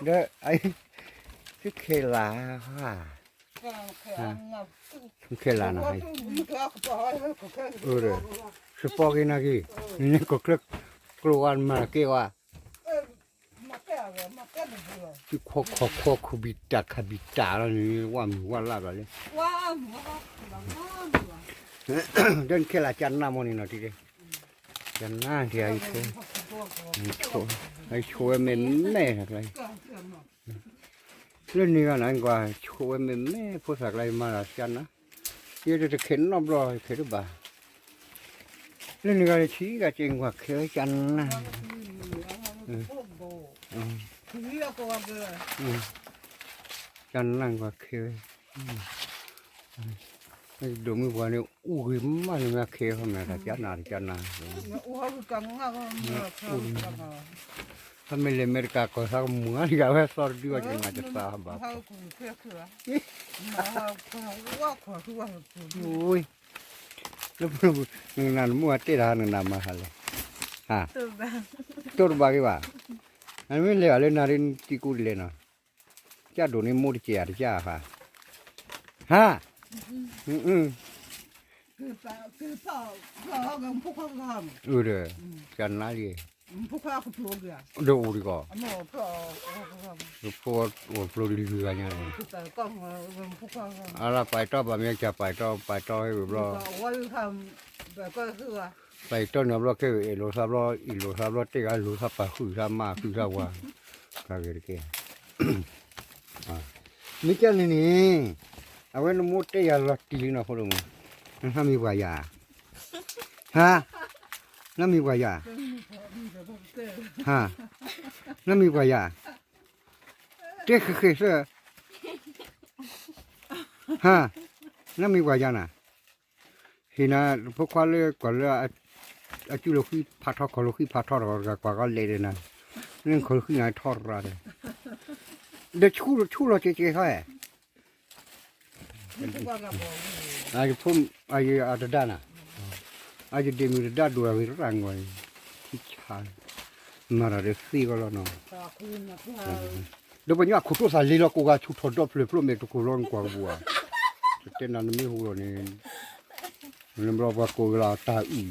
เด้อไอ้คือเคลาค่ะคือเคลานะไอ้เด้อสปอกินากีนี่ก็คลึกกลัวมาเกี่ยวที่โคบิตาคบิตาแล้วนี่ว่าลาบเลยเดินเคลาจันน้ำมันนี่นะทีเดียวจันน้าที่ไอ้โชว์เมนแม่อะไรเรื่องนี้ก็นั่นกว่าโชว์เมนแม่ผู้สักอะไรมาละจันนะยี่จะเข็นน้ำรอเข็นหรือเปล่าเรื่องนี้ก็ชี้ก็จริงกว่าเคยจันนะจันนั่งกว่าเคยดูมือว่าเนี่ยอู้ยมันไม่เคยทำไงแต่จันนาจันนาถ้าไม่เล่นอเมริกาก็สักมึงอะไรก็ว่าสอดดีกว่าจังจะสาบะโอ้ยแล้วมึงนั่นมัวเตะร้านนั่นมาหาเลยฮะตัวบ้ากี่บ้าอันนี้เลยอะไรนารินที่กูเลยนะจ้าโดนมูดเจียร์จ้าค่ะฮะเด้อจันนาลีเดี๋ยวดีกว่าพวกพวกดีๆกันเนี่ยอะไรไปต่อแบบนี้จะไปต่อให้แบบรอไปต้นน้ำรอแค่เอโลซาบรออีโลซาบรอเตะกันโลซาปะคือซามาคือซาว่าก็เกิดแก่ไม่ใช่นี่เอาไว้นมุดเตะยาลอตีนะพวกมึงนั่นทำมีวายาฮะนั่นมีวายาฮะนั่นมีวายาเจ๊คือเสือฮะนั่นมีวายานะเห็นนะพวกเขาเลือกก่อนเลยอาจุลขี้พัดทอดคนขี้พัดทอดก็เลยนะเรื่องคนขี้นายทอดอะไรเดี๋ยวชูเราเจ๊เขาไอ้พุ่มไอ้อาดด้านะไอ้เดมิด้าดูอะไรร่างไว้ที่ชามาราเรซี่ก็แล้วเนาะเดี๋ยววันนี้ขุดตัวสายลีลกูก็ชุดถอดดอกเลยเพราะเมตุกุร้อนกว่าบัวเต้นนั้นไม่หัวนี่เรื่องรอบกูเราตาอี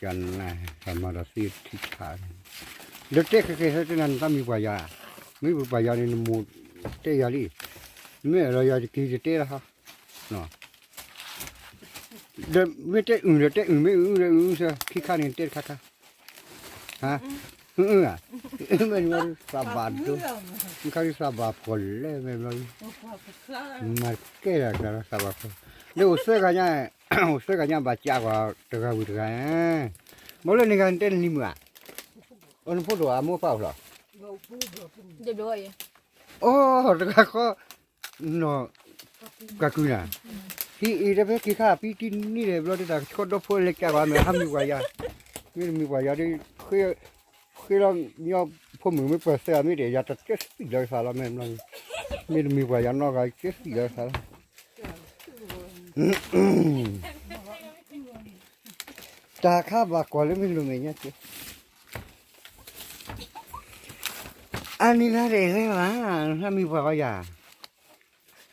จันนะธรรมราศีที่ชาเด็กเด็กเคยเห็นนั่นถ้ามีปัญญาไม่มีปัญญาในมูเตยาลีไม่เราอยากจะกินเตยละฮะเนาะเด็กไม่เตยเด็กไม่เสียขี้ข้านี่เตยข้าฮะอ่ะมันว่าสบายดูมันเขาสบายพอเลยมันมาเกล้ากันสบายพอเดี๋ยวเสือกันเนี่ยบาดเจ็บกว่าตัวเขาบุตรกันบ่เลยนี่กันเต้นนี่มั้งอันพูดว่ามั่วเปล่าหรอเดี๋ยวด้วยโอ้ตัวเขาเนาะก็คือน่ะที่อีเดเบกิข้าปีที่นี่เลยเราได้ชดดอกพูดเล็กแก่ว่ามันทำมีกว่ายาไม่มีกว่ายาได้คือเราเนี่ยพวกมึงไม่เปิดเสียไม่ได้ยาตัดเจ็ดปีเลยสารแม่เราไม่มีกว่ายานอกไอ้เจ็ดปีเลยสารตาข้าบากว่าเลยไม่รู้ไงเนี่ยอันนี้น่าเด็กเลยวะถ้ามีกว่ายา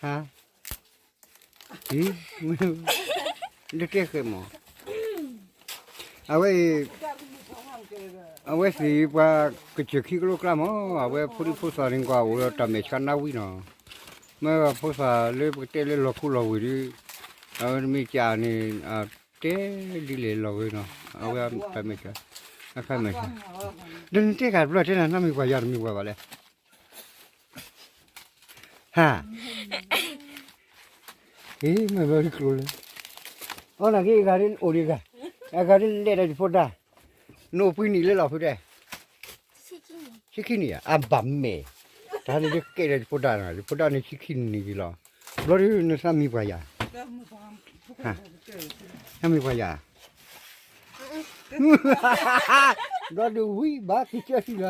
ฮะอีเด็กเคยมั้งเอาไว้สิว่าก็จะคิดลูกละมั้งเอาไว้พูดภาษาอังกฤษว่าทำให้ฉันน่าวินาเมื่อภาษาเล่เตเล่ล็อกคู่เราวิธีเอาไม่จ่านี่เตดิเล่เราวินาเอาไว้ทำไม่ใช่ทำไม่ใช่เดินเตะกันเราเตะนั้นไม่กว่ายาไม่กว่าอะไรฮะไม่บริกรเลยอ๋อนักกีฬาเล่นโอริกาการเล่นเล่นอะไรฟุตบอลโน้ตนี่เล่นอะไรฟุตบอลชิคกี้นี่อ่ะบัมเม่ถ้าเล่นเกย์ฟุตบอลนะฟุตบอลนี่ชิคกี้นี่กี่ล้อเราเล่นนั่นสามีกว่ายาฮะสามีกว่ายาเราดูวิบ้าที่เจ้าที่เรา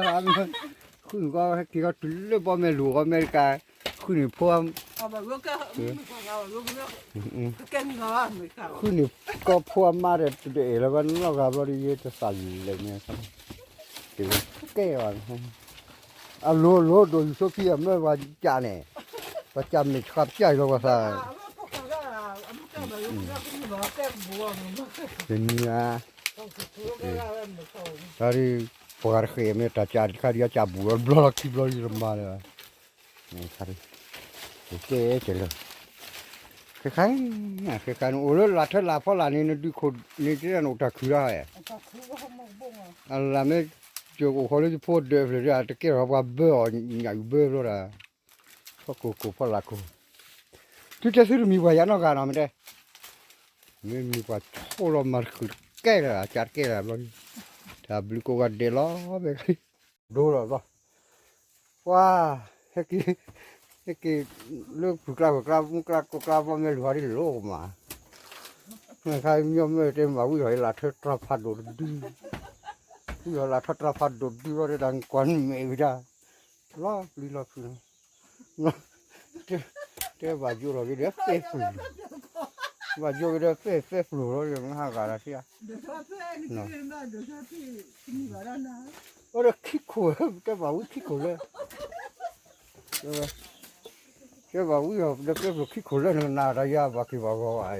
คุณก็ที่เขาตุลบอมเมลูอเมริกาคุ ขึ้นนี่พวก เอาแบบลูกก็ไม่ฟังเอาลูกก็แก่งงอไม่เข้า ขึ้นนี่ก็พวกมาเด็ดเดแล้วก็เราก็บริเวณจะสั่นเลยเนี่ยครับเดี๋ยวแก้วันเอาโลโดยโซเฟียไม่ว่าจ่าเนี่ยประจำนี่ขับใจเราก็ใส่เป็นเนี่ยตอนนี้พวกเราเคยมีตาจ่าที่เขาเรียกจ่าบัวบล็อกที่บล็อกอยู่มาเลยนี่ครับโอเคเจ๋งเลยคล้ายๆคล้ายๆโอ้แล้วลาเทลาพอลานี่นึกดูคนนี่ที่นั่นอุตะคืออะไรอะไรไม่จงเขาเลยพูดเดือดเลยอะตะเกียบว่าเบื่อใหญ่เบื่อแล้วล่ะพอกูพอละกูทุกจะซื้อมีไว้ยันเอากันเอาไม่ได้ไม่มีว่าโอ้เรามาคือแก่ละจัดแก่ละบริถ้าบลิโกกันเดล้อไปดูแล้วป่ะว้าเฮ้ยเลือกกล้าว่าไม่รู้อะไรโลมาใครมีไม่เต็มว่าวิ่งไหลละเทตราพัดดูดีวิ่งละเทตราพัดดูดีว่าได้ดังกวนไม่ได้ล้อลีล้อคือเดี๋ยวว่าอยู่เราเดี๋ยวเฟฟว่าอยู่เดี๋ยวเฟฟรู้เราอย่างนั้นกันละสิอ่ะเนาะโอ้เด็กขี้ขู่เดี๋ยวว่าวิ่งขี้ขู่เลยเดี๋ยวว่าวิ่งเดี๋ยวเฟฟขี้ขู่เลยน่าได้ยาบ้ากี่บ้าว่าไอ้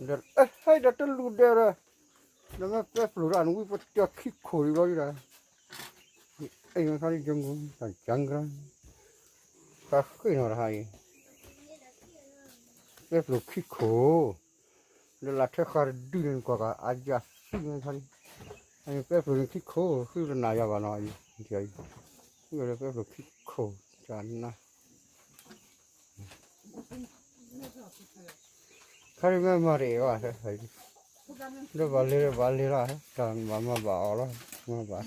เดี๋ยวให้เดี๋ยวจะรู้เดี๋ยวแล้วก็เฟฟรู้อันวิ่งไปเจอขี้ขู่อีกแล้วนะไอ้มันเขาที่จังgunจังกันก็ขึ้นอะไรเฟฟรู้ขี้ขู่แล้วลัทธิขาดดื้อกว่าอาจจะสิ่งนั้นไอ้เฟฟรู้ขี้ขู่คือเรื่องนายบ้านน้อยใช่คือเฟฟรู้ขี้ขู่จันนะใครไม่มาเรียกว่าใช่เดี๋ยวบาลีละตอนมาบ่าวละมาบ่า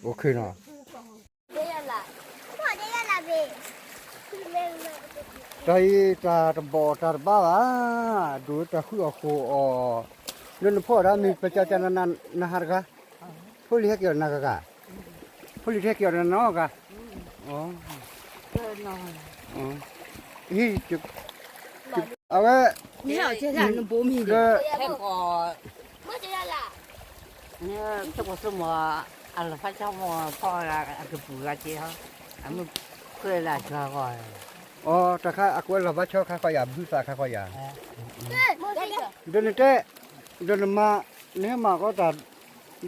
โอเคนะได้ยังล่ะพ่อได้ยังล่ะเบ้ใจจะบ่อจะบ้าดูจะคุยกับครูอ๋อเรื่องพ่อเรามีประชาชนนั้นนะฮะกะผู้เลี้ยงเกี่ยวนักกะผู้เลี้ยงเกี่ยวนันน้อกะอ๋ออ๋อฮีจุดเอาไว้你要接下来不米的，这个我ได้ยังล่ะ这个什么，反正我跑了个不个街上，俺们回来吃个。อ๋อแต่ข้าอากวนเราว่าชอบข้าขยะบุษาข้าขยะเดินเตะเดินมาเนี่ยมาก็ตัด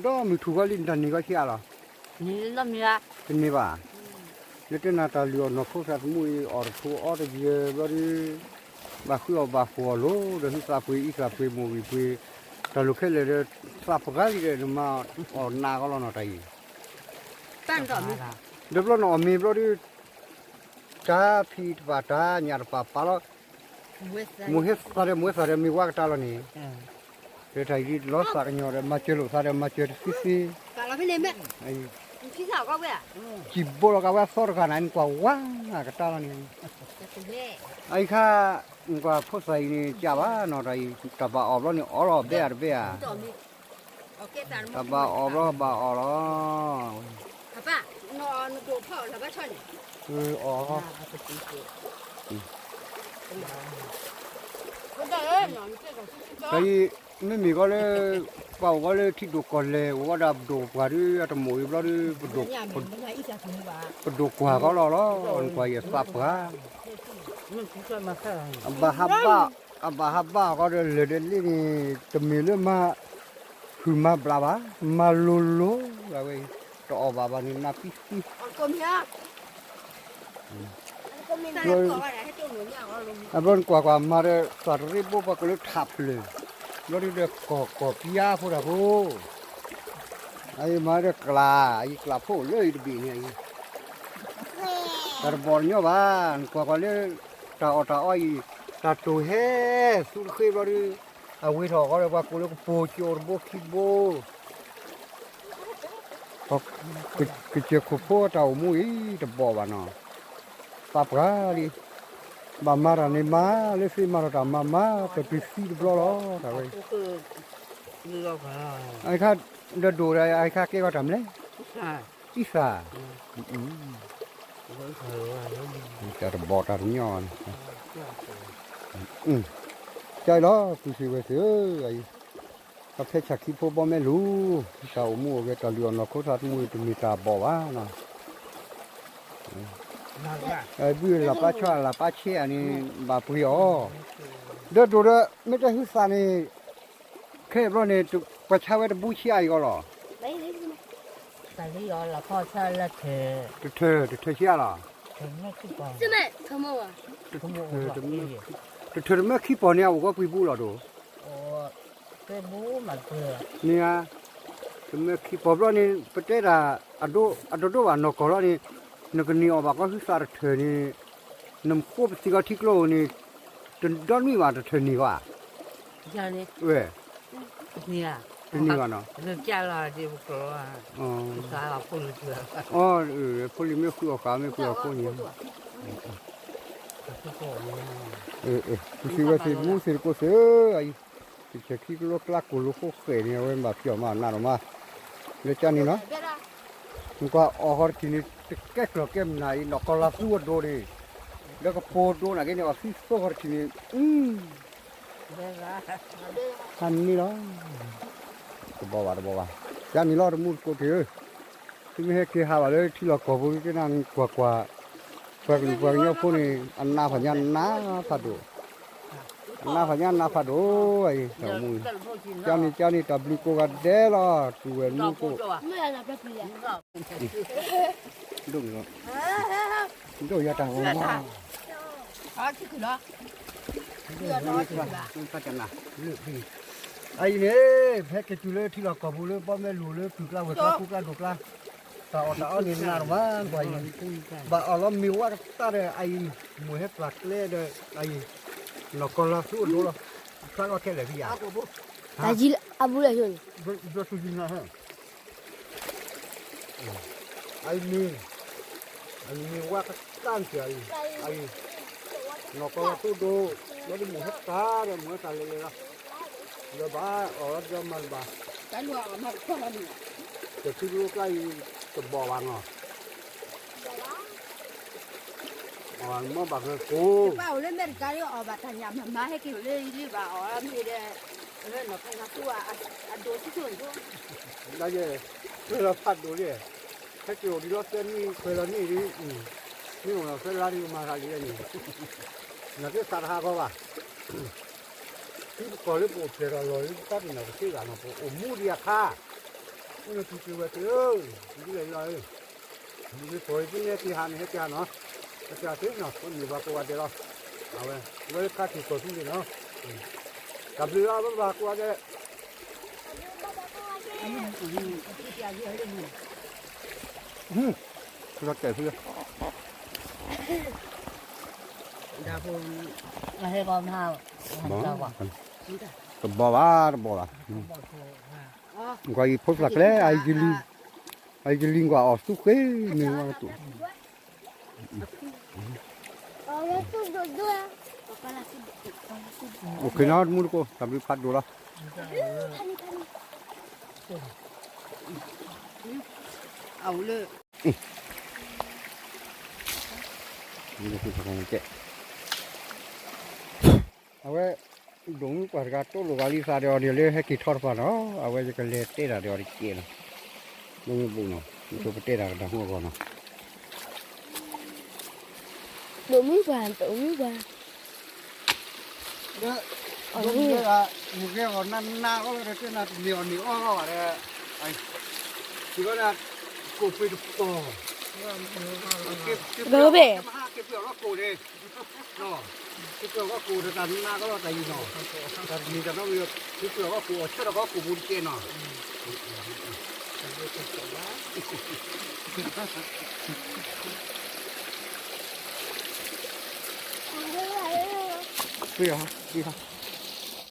ก็มีถูกลินตันนี่ก็เชี่ยหรอ你那么呀？เป็นนี่ป่ะเนี่ยเจ้าหน้าตาเลี้ยวนกเขาสัตว์มุ้ยออร์ทัวออร์เยอะบริบาคุยบาฟัวโลเดี๋ยวสับปุยอีกสับปุยมูวิปุยตาลุกเขเลยเดี๋ยวสับกันเลยมาออร์นาก็แล้วน่ะที่半个米，เดี๋ยวเราหน่อมีบริจ้าพีดว่าจ้าหยาดป่าป่าแล้วมุ้ยสารมีว่าตาแล้วนี่เดี๋ยวไทยล้อสักหน่อยมาเจอลูกสารมาเจอสิ 干了没得没？ไอ้ 你去啥搞不呀？จีบเราก็ว่าสอดกันนั่นกว่าว้าก็ตาแล้วนี่ไอ้ข้ากว่าผู้ใส่นี่จ้าว่าหน่อยตาบ้าออกแล้วนี่ออกเบียร์OK，咱们ตาบ้าออกแล้วบ้าออกแล้ว阿爸，那给我泡了把穿的。ออกไอ้ไม่มีก็เลยเป่าก็เลยที่ดูก่อนเลยว่าดับดูกว่าที่อาตมวยแล้วที่ดูดูกว่าก็รอแล้วอันกว่าอย่าสับกันบาฮับบ้าก็เลยเดินนี่จะมีเรื่องมาคือมาบลาบามาลุลุอะไรต่อบาบานี่นาพิสิก็มีอ่ะบนกว่ามาเลยสัตว์ริบบุปก็เลยทับเลยแล้วนี่เด็กก่อพิยาพูดอะพูไอ้มาเด็กกลาไอ้กลาพูเลยดีเนี่ยแต่บอลเนี่ยบ้านกว่าเลยตาอ้อยตาตัวเฮสุดเคยบริเอาไว้ถอก็เลยว่ากูเลยโปจอร์โบคิโบพอคือเจ้าคู่พ่อเต่ามุ้ยจะบอกว่าเนาะปับกาดิบามารานิมาเลฟิมาราตามาแต่พิสิบล้อแต่ว่าไอ้ข้าเดินดูอะไรไอ้ข้าเกี่ยวกับทำเลยอีสา Với thử à, nóจะระบอดอะไรย้อนใจล้อคือสิเวเสือไอ้ก็เพชรชักขี้พวกบ่แม่รู้ชาวมู่ก็ตะเลือนเราโคตรมู่จะมีตาบ่ว่าเนาะ nào ra ไอ้บื้อละป้าชาละป้าเชี่ยนี่บาปุยอ๋อเด้อดูเด้อไม่ได้ฮึสานี่แค่บ่เนี่ยประชาไว้บูชาอีกหรอ Lấy lấy. tại lý do là kho xa là thề เธอเชี่ยล่ะ thề nó cứ còn Chứ mẹ, không mua à? không mua Ừ, một đúng gì rồi. เธอไม่ขี้ปอเนี่ยก็ปุยบูหรอดู Ồ, cái bố mà thừa เนี่ยจะไม่ขี้ปอบ่นี่ประเทศอะดูว่านกก็นี่นกนี่ออกก็ฮึสาเธอนี่น้ำควบสิกาทิกโลนี่จนดอนมีว่าเธอนี่ว่า cha đi เว้ย nha เธอนี่ว่าเนาะ nó cha là đi một chỗ à อ๋อ xa là con thừa อ๋อพวกนี้ไม่คุยกับไม่คุยกับคนนี้ cái cổ này คือว่าสิมูสิก็เสือไอ้ที่จะคิดลูกลักกูลูกเขยเนี่ยเว้ยแบบเกี่ยวมาหน้าหรอมาเดี๋ยวจ้านี่เนาะ Biết à? มันก็อาหารที่นี่แก่กระเก็มไหนนกกระสู้ดูดิแล้วก็โพดดูนะแกเนี่ยว่าฟิสโซ่หารที่นี่đây là อันนี้เนาะก็บอกว่าจ้านี่รอดมูดกูเถอะที่ไม่ให้เกี่ยวอะไรที่เราขอพูดที่นั่นกว่าเนี่ยพวกนี้อันน่าพยันน่าพัดดูน่าพยันน่าพัดดูไอ้สาวมุ้ย เจ้านี่ตับลิโกกันเด้อล่ะตัวลูกก็ Mẹ là bếp gì à? ดูเนาะดูยาตาของมัน à chứ cái đó มันพัฒนาเลือกดีไอ้เนี่ยแพ็กเกจเลยที่เรากอบเลยป้าแม่รู้เลยคือเราเวลาคุกลาตาเอานี่นานมาไปบ่เอาล้อมิวว่าตาเด้ไอ้หมูเฮ็ดปลักเล่เด้ไอ้นกกระสู้ดูล่ะข้าก็แค่เลยพี่ยา T'as dit à vous la jaune. ดูสุจินะฮะไอ้นี่ว่าก็ตั้งใจไอ้นกกระสู้ดูแล้วหมูเฮ็ดตาเด้หมูตาเลยล่ะเดี๋ยวบ้าอ๋อจะมันบ้า cái lúa mà không ăn được จะที่ลูกใกล้จะบ่อวางอ่ะอ๋อมันบักเลยกู bảo lên bên cái đó ở bà thành nhà mà má hay kiểu lên đi bảo làm gì để lên nó không có tua ăn đồ chứ chuẩn thôi ได้เย่เวลาพัดดูดิถ้าเกี่ยวดีรถเส้นนี่เคยเรานี่ดินี่ของเราเส้นลาดีมาทางนี้นี่นักสารหาเขาว่าที่ก่อนเลยปุ๊บเจอเราเลยตัดนี่เราที่กันมาปุ๊บโอ้มูดีอะค่ะนี่คือคือว่าเออนี่เลยเลยนี่สวยจริงเนี่ยที่หันให้กันเนาะจะถึงเนาะคนมีว่ากูว่าเดี๋ยวเอาไว้ไว้ค่าที่ตัวที่นี่เนาะกับเรือมันว่ากูว่าเดี๋ยว รถเกิดเพื่อ đa phần là hay con hao บ่ sao vậy ก็บ่ว่าก็อีพวกหลักแล้วไอ้จิลิงกว่าออกสุกนี่ว่าตัว Oh, il y a tout dedans. Papa la soupe. โอเคนะมูลก็ทำริพัดดูละ ẩu lơ นี่คือของเจ๊เอาไว้ดงกว่ากาโต้ลูกาลิซาเดียวเดียวเลยให้กินทอดฟ้าเนาะเอาไว้จะกันเลยเตะเดียวเกี่ยนะไม่มีบุญเนาะมันจะไปเตะดังหัวก่อนเนาะ Đồ miếng vàng, đồ miếng vàng. เด้อดงเนี่ยละมุกเนี่ยก็นั่นนาก็เลยเต้นน่ะเหนียวเหนียวก็ว่าเลยไอ้ที่ว่าน่ะกูไปดูต่อ Đồ bể. เก็บเปลือกก็กูดิเนาะเก็บเปลือกก็กูแต่ตอนหน้าก็แต่ยีเนาะแต่มีแต่ต้องมีเก็บเปลือกก็กูเชื่อก็กูบุญเกณฑ์เนาะเปลือกดีครับ